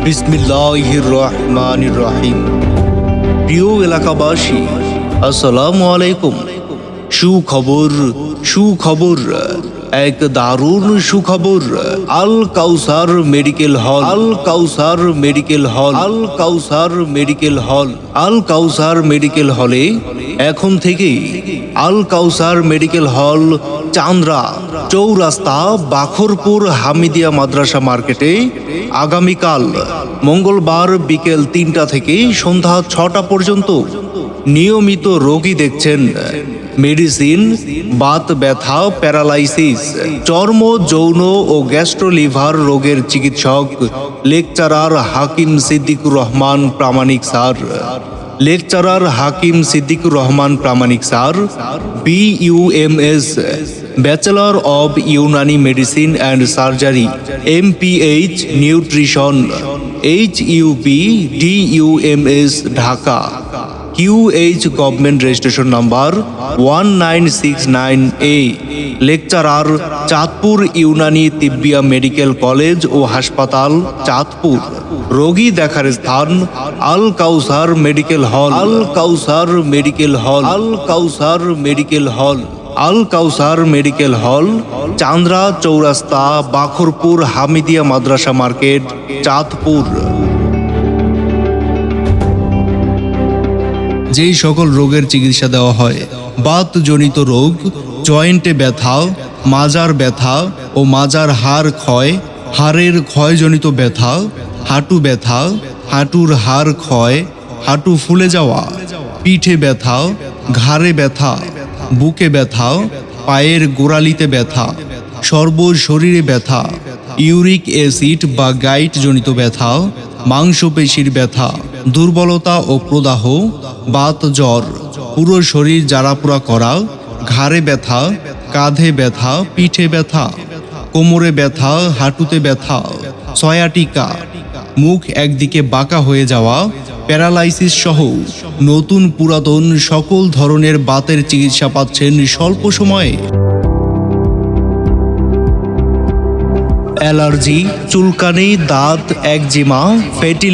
বিসমিল্লাহির রহমানির রহিম। প্রিয় এলাকাবাসী, আসসালামু আলাইকুম। সুখবর, এক দারুণ সুখবর। আল কাউসার মেডিকেল হল, আল কাউসার মেডিকেল হলে এখন থেকেই আল কাউসার মেডিকেল হল, চান্দ্রা চৌরাস্তা, বাখরপুর হামিদিয়া মাদ্রাসা মার্কেটে আগামীকাল মঙ্গলবার বিকেল 3টা থেকে সন্ধ্যা 6টা পর্যন্ত নিয়মিত রোগী দেখছেন। মেডিসিন, বাত ব্যথা, প্যারালাইসিস, চর্ম, যৌন ও গ্যাস্ট্রোলিভার রোগের চিকিৎসক lecturer Hakim Siddiqur Rahman Pramanik sir, BUMS, bachelor of Unani medicine and surgery, MPH nutrition, HUB DUMS Dhaka, QH government registration number 1969A। Lecturer Chandpur Unani Tibbia medical college ও হাসপাতাল, চাঁদপুর। রোগী দেখার স্থান আল কাউসার মেডিকেল হল, চান্দ্রা চৌরাস্তা, বাখরপুর হামিদিয়া মাদ্রাসা মার্কেট, চাঁদপুর। যেই সকল রোগের চিকিৎসা দেওয়া হয়: বাতজনিত রোগ, জয়েন্টে ব্যথা, মাজার ব্যথা ও মাজার হাড় ক্ষয়, হাড়ের ক্ষয়জনিত ব্যথা, হাঁটুর হাড় ক্ষয়, হাঁটু ফুলে যাওয়া, পিঠে ব্যথা, ঘাড়ে ব্যথা, বুকে ব্যথা, পায়ের গোড়ালিতে ব্যথা, সর্বশরীরে ব্যথা, ইউরিক অ্যাসিড বা গাইট জনিত ব্যথা, মাংসপেশির ব্যথা, দুর্বলতা ও প্রদাহ, বাত জ্বর, পুরো শরীর জ্বালাপোড়া করা, ঘাড়ে ব্যথা, কাঁধে ব্যথা, পিঠে ব্যথা, কোমরে ব্যথা, হাঁটুতে ব্যথা, সয়াটিকা, মুখ একদিকে বাঁকা হয়ে যাওয়া, প্যারালাইসিস সহ নতুন পুরাতন সকল ধরনের বাতের চিকিৎসা পাচ্ছেন স্বল্প সময়ে। অ্যালার্জি, চুলকানি, দাঁত, একজিমা, ফ্যাটি